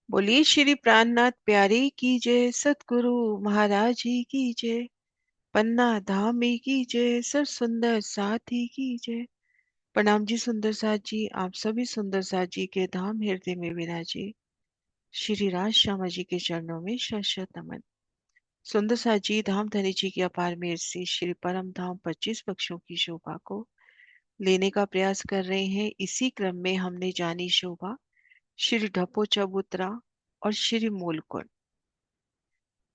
बोलिए श्री प्राणनाथ प्यारे की जय, सतगुरु महाराज जी की जय, पन्ना धामी की जय, सर सुंदर साथी की जय। प्रणाम जी सुंदर साथ जी, आप सभी सुंदर साथ जी के धाम हृदय में विराजे। श्री राज श्यामा जी के चरणों में शत शत नमन। सुंदर साथ जी धाम धनी जी की अपार मेहर से श्री परम धाम 25 पक्षों की शोभा को लेने का प्रयास कर रहे हैं। इसी क्रम में हमने जानी शोभा श्री ढपो चबूतरा और श्री मूलकुंड।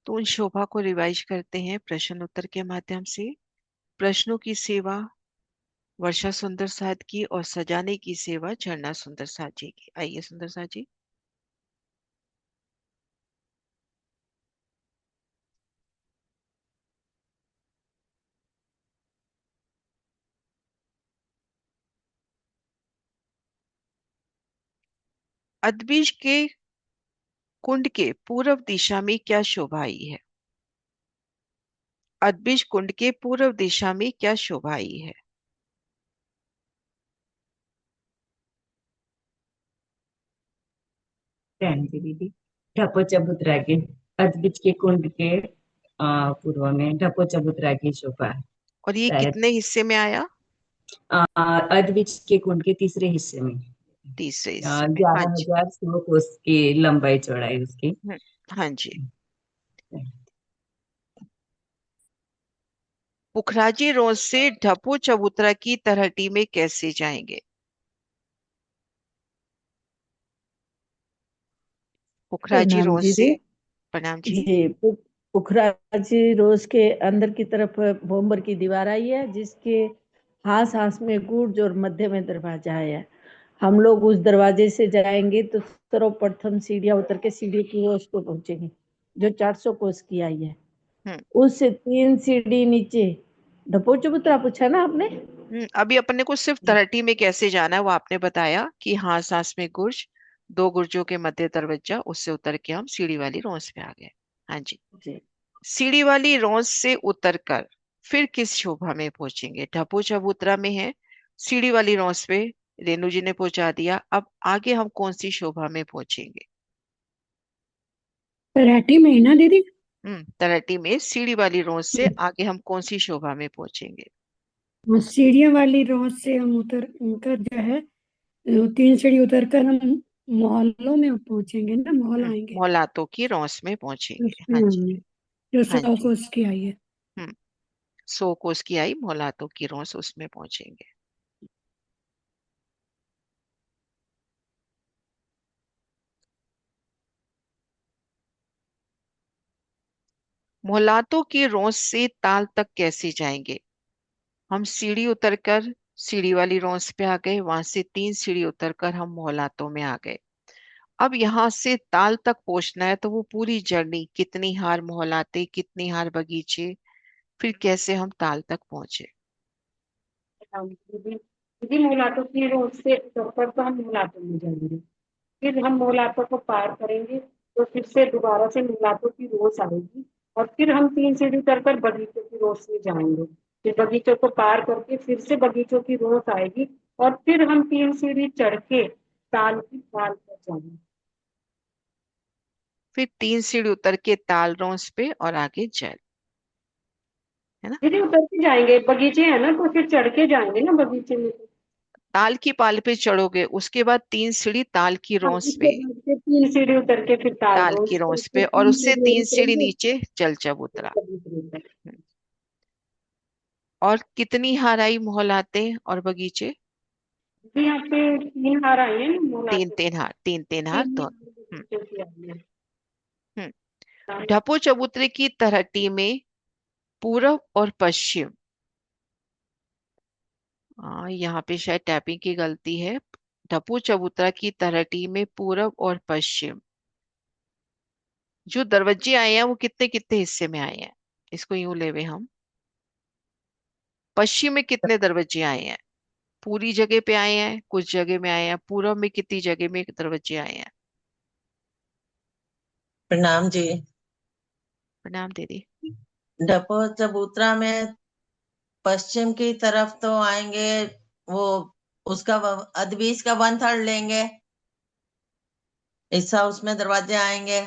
तो उन शोभा को रिवाइज करते हैं प्रश्न उत्तर के माध्यम से। प्रश्नों की सेवा वर्षा सुंदर साथ की और सजाने की सेवा झरना सुंदर साथ जी की। आइए सुंदर साथ जी। अदबीज के कुंड के पूर्व दिशा में क्या शोभा आई है? अदबीज कुंड के पूर्व दिशा में क्या शोभा आई है? जी दीदी। ढपो चबूतरा के अदबिच के कुंड के पूर्व में ढपो चबूतरा की शोभा है और ये शायद। कितने हिस्से में आया? अदबिच के कुंड के तीसरे हिस्से में तीसरे हिस्से में, हाँ ग्यारह जी। हजार सौ कोस की लंबाई चौड़ाई उसकी। हम्म, हाँ जी। पुखराजी रोड से ढपो चबूतरा की तरहटी में कैसे जाएंगे? पुखराजी प्रणाम रोड दीदी। से। प्रणाम जी। जी पुखराज रोज के अंदर की तरफ भोंबर की दीवार आई है, जिसके हास हास में गुर्ज और मध्य में दरवाजा है। हम लोग उस दरवाजे से जाएंगे तो सर्वप्रथम सीढ़ियां उतर के सीढ़ी की रोज को पहुंचेंगे, जो 400 कोस की आई है। हम्म। उससे 3 सीढ़ी नीचे ढपो चबूतरा पूछा ना आपने? अभी अपने को सिर्फ तरहटी में कैसे जाना है वो आपने बताया कि हाँ सांस में गुर्ज, दो गुर्जों के मध्य दरवाजा, उससे उतर के हम सीढ़ी वाली रौंस पे आ गए। हाँ जी। जी सीढ़ी वाली रौंस से उतरकर फिर किस शोभा में पहुंचेंगे? ढपो चबूतरा में है, सीढ़ी वाली रौंस पे रेणु जी ने पहुंचा दिया। अब आगे हम कौन सी शोभा में पहुंचेंगे? तराटी में ही ना दीदी? तरहटी में सीढ़ी वाली रौंस से आगे हम कौन सी शोभा में पहुंचेंगे? और सीढ़ियों वाली रोड से हम उतर कर जो है 3 सीढ़ी उतर कर हम मोहल्लों में पहुंचेंगे ना, मोहल्ला आएंगे। मौलातों की रौंस में पहुंचेंगे, हाँ उसमें जी। हमने जो हाँ 100 जी। कोस की आई है। हम्म 100 कोस की आई मौलातों की रौंस, उसमें पहुंचेंगे। मोहलातों की रौंस से ताल तक कैसे जाएंगे? हम सीढ़ी उतरकर सीढ़ी वाली रौंस पे आ गए, वहां से 3 सीढ़ी उतरकर हम मोहलातों में आ गए। अब यहाँ से ताल तक पहुंचना है, तो वो पूरी जर्नी, कितनी हार मोहलाते, कितनी हार बगीचे, फिर कैसे हम ताल तक पहुंचे? दीदी दीदी, मोलाटो की रोड से उतरकर तो हम मोलाटो में जाएंगे। फिर हम मोलाटो को पार करेंगे तो फिर से दोबारा से मोलाटो की रोड आएगी। और फिर हम 3 सीढ़ी उतरकर बगीचों की रोड में जाएंगे। फिर बगीचों को पार करके फिर से बगीचों की रोड आएगी। और फिर हम 3 सीढ़ी चढ़ के ताल की ताल पर जाएंगे। फिर 3 सीढ़ी उतर के ताल रौंस पे और आगे जल, है ना। दीदी उतर के जाएंगे, बगीचे हैं ना, तो फिर चढ़ के जाएंगे ना बगीचे में। ताल की पाल पे चढ़ोगे, उसके बाद 3 सीढ़ी ताल की हाँ, रौंस उसके पे, बाद फिर 3 सीढ़ी उतर के फिर ताल ताल की रोड से रौंस फिर पे, और तीन उससे सीढ़ी और 3 सीढ़ी उतरेंगे नीचे जल चबूतरा। बगीचे में। हम्म, और कितनी हार आई मोहलाते और बगीचे? तो यहाँ पे 3 हार आई है ना तीन मोलाटे। तीन हार, तीन तीन हार तीन दोनों। हार हम्म बगीचे की आई है। हम्म हाँ, ढपो चबूतरे की तरहटी में पूरब और पश्चिम, यहाँ पे शायद टैपिंग की गलती है। ढपो चबूतरा की तरहटी में पूरब और पश्चिम, जो दरवाजे आए हैं वो कितने कितने हिस्से में आए हैं? इसको यूं लेवे हम, पश्चिम में कितने दरवाजे आए हैं? पूरी जगह पे आए हैं, कुछ जगह में आए हैं। पूरब में कितनी जगह में दरवाजे आए हैं? प्रणाम जी। प्रणाम दीदी। डपो चबूतरा में पश्चिम की तरफ तो आएंगे, वो उसका अदबीज का 1/3 लेंगे। इस हाउस में दरवाजे आएंगे,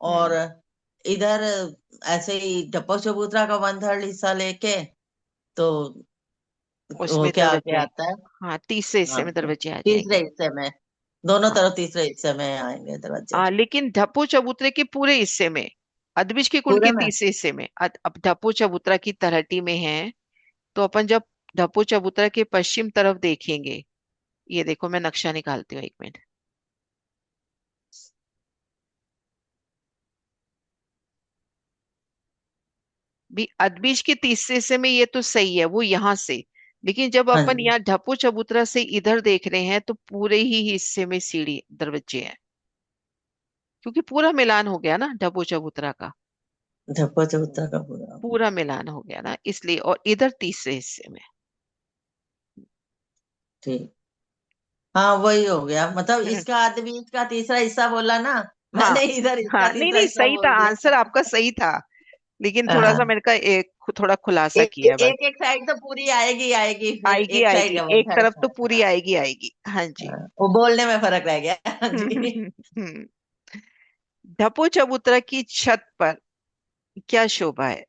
और इधर ऐसे ही डप्पो चबूतरा का 1/3 हिस्सा लेके, तो वो उसमें क्या आगे दरवाजे, आता है? हाँ तीसरे हिस्से हाँ, में दरवाजे आ तीसरे जाएंगे। हिस्से में, दोनों हाँ तरफ तीसरे हिस्से में आएंगे दरवाजे। लेकिन ढप्पू चबूतरे के पूरे हिस्से में, अदबिश के कुंड के पूरे में। तीसरे हिस्से में, अब ढप्पू चबूतरा की तलहटी में है, तो अपन जब ढप्पू चबूतरा के पश्चिम तरफ देखेंगे, ये देखो मैं नक्शा निकालती हूँ, एक मिनट। भी अदबिश के तीसरे हिस्से में ये तो सही है, वो यहाँ से, लेकिन जब हाँ अपन जी। यहाँ ढप्पू चबूतरा से इधर देख रहे हैं तो पूरे ही हिस्से में सीढ़ी दरवाजे हैं, क्योंकि पूरा मिलान हो गया ना ढप्पू चबूतरा का, डप्पो चबूतरा का पूरा। पूरा मिलान हो गया ना इसलिए, और इधर तीसरे हिस्से में। ठीक। हाँ, वही हो गया, मतलब इसका आदमी इसका तीसरा हिस्सा बोला ना, हाँ मैंने इधर इसका हाँ, नहीं तीसरा नहीं हिस्सा सही था, बोल दिया। आंसर आपका सही था, लेकिन थोड़ा सा हाँ, मैंने कहा एक थोड़ा खुलासा एक किया बस। एक एक साइड तो पूरी आएगी आएगी, फिर आएगी एक साइड आएगी, का एक तरफ तो 1/3। पूरी हाँ। आएगी आएगी, हाँ जी। हाँ, वो बोलने में फर्क रह गया। हाँ जी। हम्म। ढपो चबूतरा की छत पर क्या शोभा है?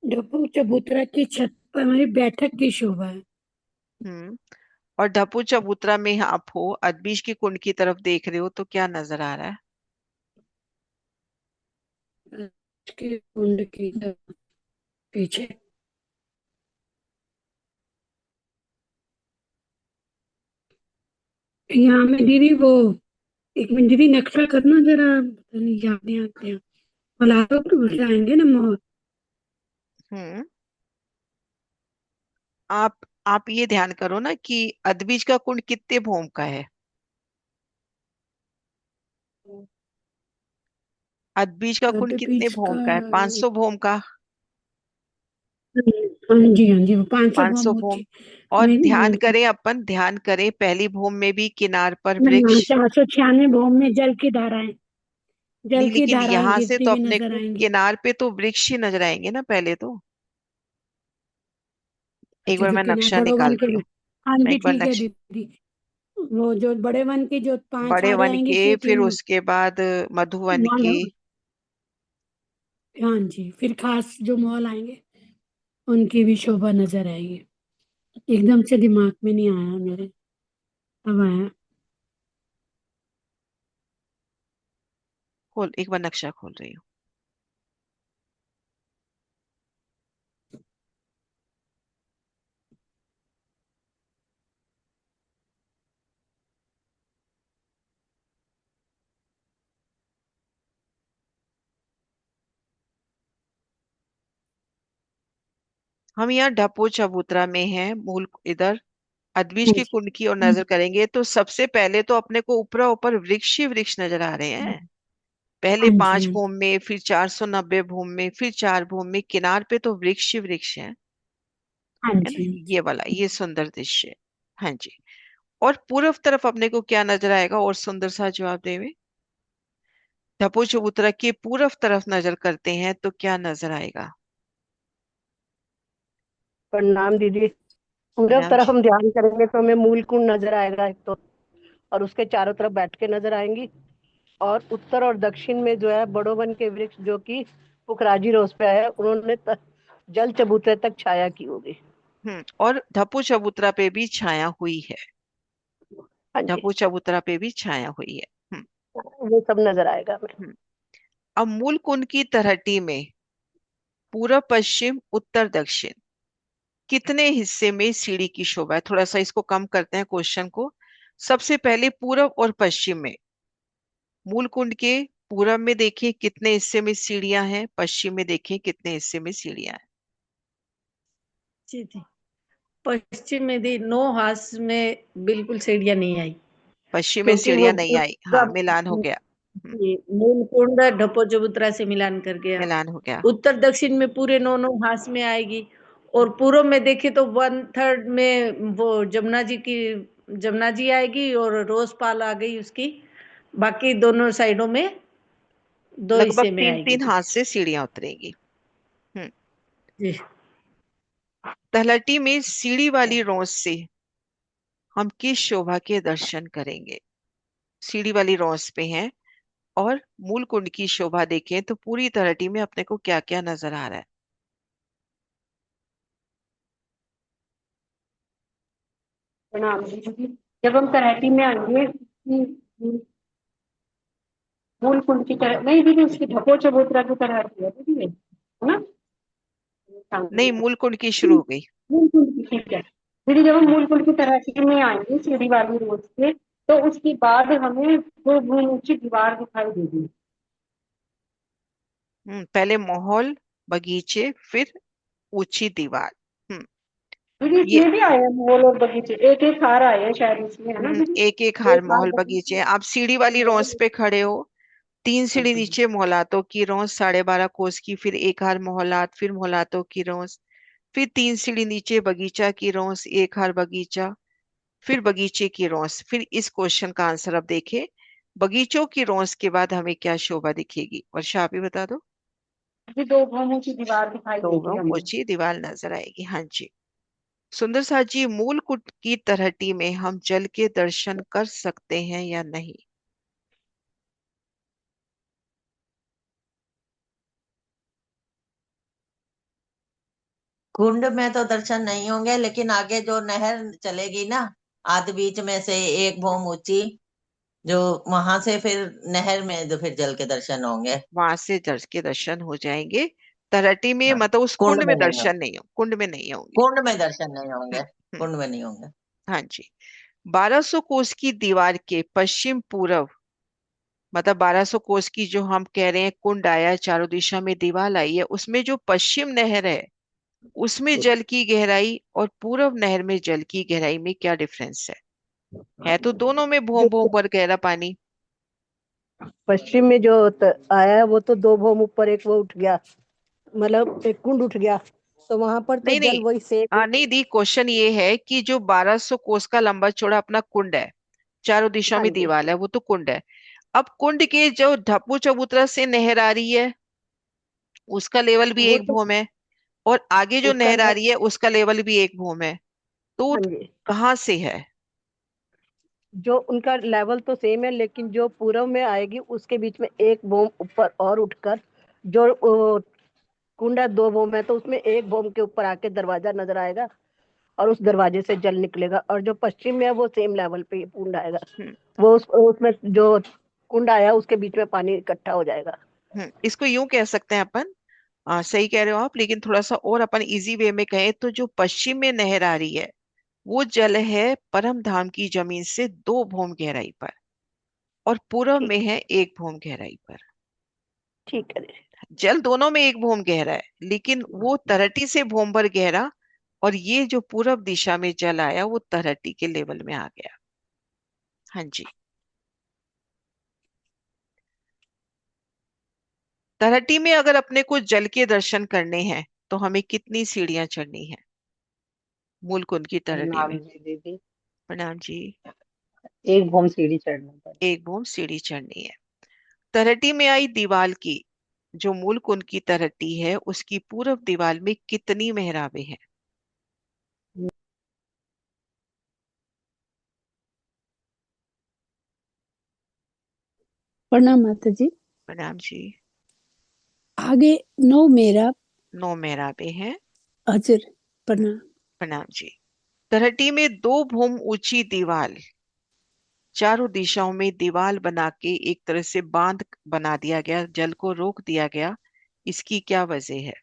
डब्बू चबूतरा की छत पर हमारी बैठक की शोभा है। हम्म। और ढपू चबूतरा में आप हो, अदबीश की कुंड की तरफ देख रहे हो, तो क्या नजर आ रहा है? उसके कुंड की पीछे यहाँ में दीदी वो, एक मिनट दीदी नक्शा करना जरा, पता नहीं याद नहीं आते हैं। मलारो पर उठ आएंगे ना मोर। हम्म। आप ये ध्यान करो ना कि अदबीज का कुंड कितने भूम का है? अदबीज का कुंड आधे कितने बीच का। भूम का है? 500 भूम का। हाँ जी हाँ जी, वो 500 भूम 500 भूम। ऊंची। और मैं ध्यान करें, अपन ध्यान करें, पहली भूम में भी किनार पर नहीं, वृक्ष। 496 भूम में जल की धाराएं, जल नहीं की लेकिन धाराएं यहां से गिरती तो हुई अपने नजर को आएंगी। किनार पे तो वृक्ष ही नजर आएंगे ना पहले तो। एक अच्छा, बार जो मैं किनारे नक्शा बड़ो वन के, निकालती हूँ। हाँ मैं जी एक बार ठीक है नक्शा, दीदी। वो जो बड़े वन की जो 5 बड़े आड़े वन आएंगी, के, फिर फिर 3 उसके बाद मधुवन मॉल। के। हाँ जी, फिर खास जो मॉल आएंगे उनकी भी शोभा नजर आएगी। एकदम से दिमाग में नहीं आया मेरे, अब आया। खोल, एक बार नक्शा खोल रही हूँ। हम यहाँ ढपो चबूतरा में हैं, मूल इधर अदबीश हाँ की जी कुंड की ओर नजर करेंगे तो सबसे पहले तो अपने को ऊपरा ऊपर वृक्ष ही वृक्ष नजर आ रहे हैं। पहले हाँ जी 5 हाँ जी भूम में, फिर 490 भूम में, फिर 4 भूम में, किनार पे तो वृक्ष ही वृक्ष है। हाँ है ना, जी। ये वाला, ये सुंदर दृश्य है। हाँ जी। और पूर्व तरफ अपने को क्या नजर आएगा, और सुंदर सा जवाब देवे। ढपो चबूतरा के पूर्व तरफ नजर करते हैं तो क्या नजर आएगा? प्रणाम दीदी। पूरब प्रणाम तरफ जी। हम ध्यान करेंगे तो हमें मूल कुंड नजर आएगा एक तो, और उसके चारों तरफ बैठ के नजर आएंगी। और उत्तर और दक्षिण में जो है बड़ो वन के वृक्ष, जो कि पुखराजी रोज पे है, उन्होंने जल चबूतरे तक छाया की होगी। और ढपो चबूतरा पे भी छाया हुई है। हाँ जी, ढपो चबूतरा पे भी छाया हुई है। हम्म। वो सब नजर आएगा हमें। हम्म। अब मूल कुंड की तलहटी में पूर्व पश्चिम उत्तर दक्षिण कितने हिस्से में सीढ़ी की शोभा है? थोड़ा सा इसको कम करते हैं क्वेश्चन को। सबसे पहले पूरब और पश्चिम में, मूल कुंड के पूरब में देखिए कितने हिस्से में सीढ़ियां हैं, पश्चिम में देखिए कितने हिस्से में सीढ़ियां हैं। जी जी। पश्चिम में दी 9 हाथ में बिल्कुल सीढ़ियां नहीं आई, पश्चिम में क्योंकि वो सीढ़ियां नहीं आई, पूरा हाँ मिलान हो गया। मूल कुंड ढपो चबूतरा से मिलान कर गया। मिलान हो गया। उत्तर दक्षिण में पूरे 9 9 हाथ में आएगी। और पूर्व में देखे तो 1/3 में वो जमुना जी आएगी, और रोज पाल आ गई उसकी। बाकी दोनों साइडों में 2 लगभग हिस्से में तीन आएगी तीन जी। हाथ से सीढ़ियां उतरेंगी। हम्म। जी। तलहटी में सीढ़ी वाली रोज से हम किस शोभा के दर्शन करेंगे? सीढ़ी वाली रोज पे हैं, और मूल कुंड की शोभा देखें तो पूरी तलहटी में अपने को क्या क्या नजर आ रहा है? प्रणाम जी दीदी। जब हम तराटी में आएंगे मूल कुंड की तरह नहीं दीदी, उसकी ढको चबूतरा की तरह है दीदी, है ना? नहीं, मूल कुंड की शुरू हो गई। मूल कुंड की, ठीक है दीदी। जब हम मूल कुंड की तराटी में आएंगे सीढ़ी वाली रोड से, तो उसके बाद हमें दो भूमि ऊंची दीवार दिखाई देगी। पहले माहौल, बगीचे, फिर ऊंची दीवार। हम्म दीदी ये इसमें भी आए हैं मॉल और बगीचे, एक एक हार आए हैं शायद इसमें, है ना दीदी? एक एक हार, एक हार माहौल, बगीचे। बगीचे, आप सीढ़ी वाली रोज मॉल। पे खड़े हो, 3 सीढ़ी अच्छा नीचे मोहलातों की रोज 12.5 कोस की, फिर एक हार मोहलात, फिर मोहलातों की रोज, फिर 3 सीढ़ी नीचे बगीचा की रोज, एक हार बगीचा, फिर बगीचे की रोज। फिर इस क्वेश्चन का आंसर अब देखें, बगीचों की रोज के बाद हमें क्या शोभा दिखेगी? वर्षा आप ही बता दो। दीदी दो भूमि की दीवार दिखाई दो देगी गम हमें। ऊंची दीवार नजर आएगी। हाँ जी। सुंदर साथ जी, मूल कुट की तलहटी में हम जल के दर्शन कर सकते हैं या नहीं? कुंड में तो दर्शन नहीं होंगे, लेकिन आगे जो नहर चलेगी ना, आध बीच में से एक भूम ऊंची, जो वहां से फिर नहर में जो फिर जल के दर्शन होंगे। वहां से जल के दर्शन हो जाएंगे। तलहटी में हाँ, मतलब उस कुंड कुंड में में नहीं दर्शन होंगे। नहीं हो, कुंड में नहीं होंगे। कुंड में दर्शन नहीं होंगे। हम्म हम्म कुंड में नहीं होंगे। हाँ जी। 1200 कोस की दीवार के पश्चिम पूर्व, मतलब 1200 कोस की जो हम कह रहे हैं कुंड आया है, चारों दिशा में दीवार आई है, उसमें जो पश्चिम नहर है उसमें जल की गहराई और पूर्व नहर में जल की गहराई में क्या डिफरेंस है तो दोनों में भोम जो भोम पर गहरा पानी। पश्चिम में जो आया है वो तो दो भूम ऊपर एक वो उठ गया, मतलब एक कुंड उठ गया, तो वहां पर तो नहीं नहीं, जल वही सेम। नहीं दी, क्वेश्चन ये है कि जो 1200 कोस का लंबा चौड़ा अपना कुंड है, चारों दिशाओं हाँ में जी। दीवार है, वो तो कुंड है। अब कुंड के जो ढप्पू चबूतरा से नहर आ रही है उसका लेवल भी वो एक तो भूम है, और आगे जो उसका नहर आ रही है उसका लेवल भी एक भूम है। तो वो हाँ जी, कहाँ से है? जो उनका लेवल तो सेम है, लेकिन जो पूर्व में आएगी उसके बीच में एक बोम ऊपर और उठकर, जो कुंड है दो बोम है, तो उसमें एक बोम के ऊपर आके दरवाजा नजर आएगा और उस दरवाजे से जल निकलेगा। और जो पश्चिम में है वो सेम लेवल पे कुंड आएगा, हम्म वो उसमें जो कुंड आया उसके बीच में पानी इकट्ठा हो जाएगा। इसको यूं कह सकते हैं अपन, सही कह रहे हो आप, लेकिन थोड़ा सा और अपन इजी वे में कहें तो जो पश्चिम में नहर आ रही है वो जल है परम धाम की जमीन से 2 भूम गहराई पर, और पूरब में ठीक है 1 भूम गहराई पर। ठीक है। जल दोनों में 1 भूम गहरा है, लेकिन वो तरटी से भूम भर गहरा, और ये जो पूरब दिशा में जल आया वो तरटी के लेवल में आ गया। हाँ जी। तरटी में अगर अपने को जल के दर्शन करने हैं तो हमें कितनी सीढ़ियां चढ़नी है मूल कुंड की तरटी में? प्रणाम जी दीदी। प्रणाम जी। एक भूम सीढ़ी चढ़ना पड़ेगा। 1 भूम सीढ़ी चढ़नी है। तरटी में आई दीवाल की, जो मूल कुंड की तरटी है उसकी पूरब दीवार में कितनी मेहराबें हैं? प्रणाम माता जी। प्रणाम जी। आगे 9 मेरा 9 मेहराबें हैं। अजर। प्रणाम। प्रणाम जी। तरहटी में 2 भूम ऊंची दीवार, चारों दिशाओं में दीवार बना के एक तरह से बांध बना दिया गया, जल को रोक दिया गया, इसकी क्या वजह है?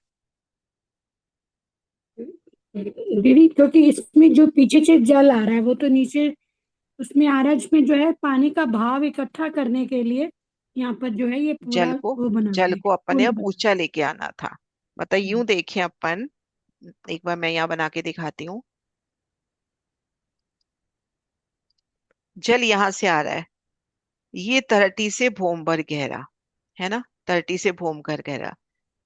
दीदी क्योंकि इसमें जो पीछे से जल आ रहा है वो तो नीचे उसमें आ रहा है, इसमें जो है पानी का भाव इकट्ठा करने के लिए यहाँ पर जो है ये जल पूरा को वो बना जल दिया को गया, अपन ने कुंड अब बना ऊंचा लेके आना था। मतलब दिया। यूं देखें अपन, एक बार मैं यहाँ बना के दिखाती हूँ। जल यहाँ से आ रहा है, ये तरटी से भूम भर गहरा, है ना, तरटी से भूम भर गहरा,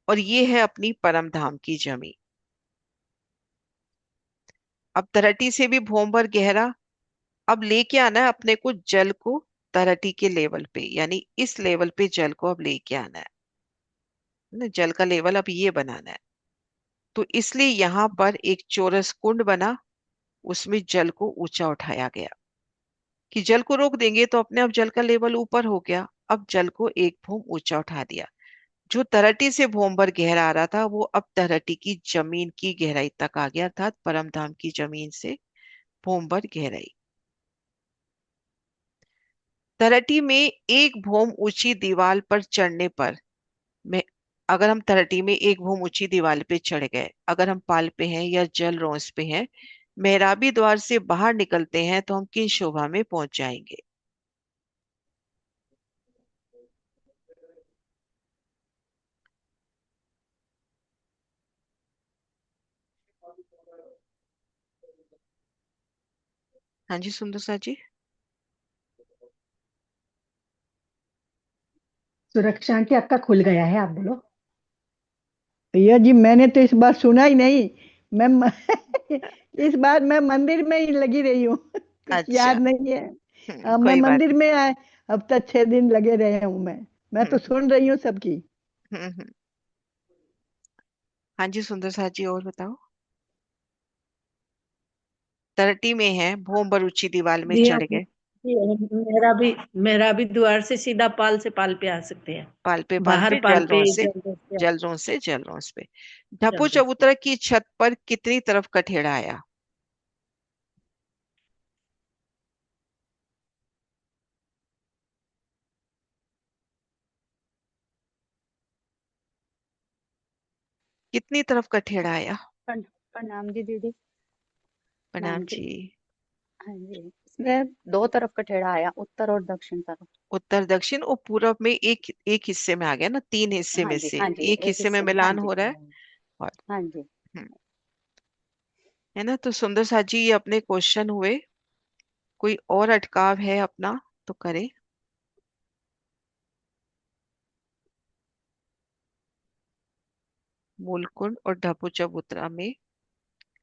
और ये है अपनी परम धाम की जमी। अब तरटी से भी भूम भर गहरा, अब लेके आना है अपने को जल को तरटी के लेवल पे, यानी इस लेवल पे जल को अब लेके आना है ना, जल का लेवल अब ये बनाना है। तो इसलिए यहाँ पर एक चौरस कुंड बना, उसमें जल को ऊंचा उठाया गया कि जल को रोक देंगे तो अपने आप जल का लेवल ऊपर हो गया। अब जल को एक भूम ऊंचा उठा दिया। जो तलहटी से भूम भर गहरा आ रहा था वो अब तलहटी की जमीन की गहराई तक आ गया, अर्थात परम धाम की जमीन से भूम भर गहराई। तलहटी में एक भूम ऊंची दीवार पर चढ़ने पर, में अगर हम तलहटी में एक भूम ऊंची दीवार पे चढ़ गए, अगर हम पाल पे हैं या जल रोंस पे हैं, मेहराबी द्वार से बाहर निकलते हैं तो हम किन शोभा में पहुंच जाएंगे? हाँ जी सुंदर सा जी। सुरक्षा की अक्का खुल गया है, आप बोलो। भैया जी, मैंने तो इस बार सुना ही नहीं। मैं इस बार मैं मंदिर में ही लगी रही हूँ। कुछ अच्छा। याद नहीं है। मैं कोई बात मंदिर नहीं। में आए, अब तक 6 दिन लगे रहे हूँ। मैं तो हम्म सुन रही हूँ सबकी। हम्म हम्म। हाँ जी सुंदर सा जी, और बताओ। तलहटी में है, भूम भर ऊंची दीवार में जी चढ़ हम गए। जी, मेरा भी द्वार से सीधा पाल पे आ सकते हैं। पाल बाहर पे पाल जल पे रोंस से, जल से जल रोंस से जल रोंस पे। ढपो जल से। चबूतरा की छत पर कितनी तरफ कठेड़ा आया? कितनी तरफ कठेड़ा आया? प्रणाम जी दीदी। प्रणाम प्रणाम जी। जी। हाँ जी, इसमें 2 तरफ का टेढ़ा आया, उत्तर और दक्षिण तरफ। उत्तर दक्षिण और पूरब में एक एक हिस्से में आ गया ना, 3 हिस्से हाँ में जी, से हाँ जी, एक एक हिस्से में हिस्से में, हाँ मिलान जी, हो रहा है। और हाँ जी। हम्म, है ना। तो सुंदर सा जी, ये अपने क्वेश्चन हुए। कोई और अटकाव है अपना तो करे। मूलकुंड और ढपू चबूतरा में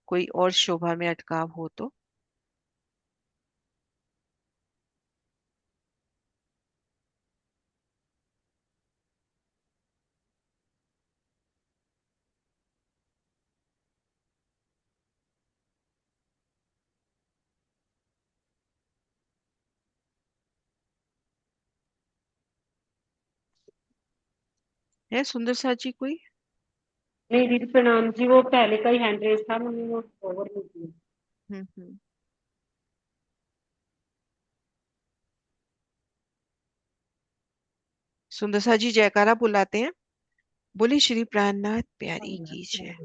कोई और शोभा में अटकाव हो तो। है सुंदर सा जी कोई? नहीं दीदी प्रणाम जी, वो पहले का ही हैंड रेस था, मैंने वो ओवर नहीं किया। हम्म। सुंदर सा जी जयकारा बुलाते हैं। बोली श्री प्राणनाथ प्यारी की जय।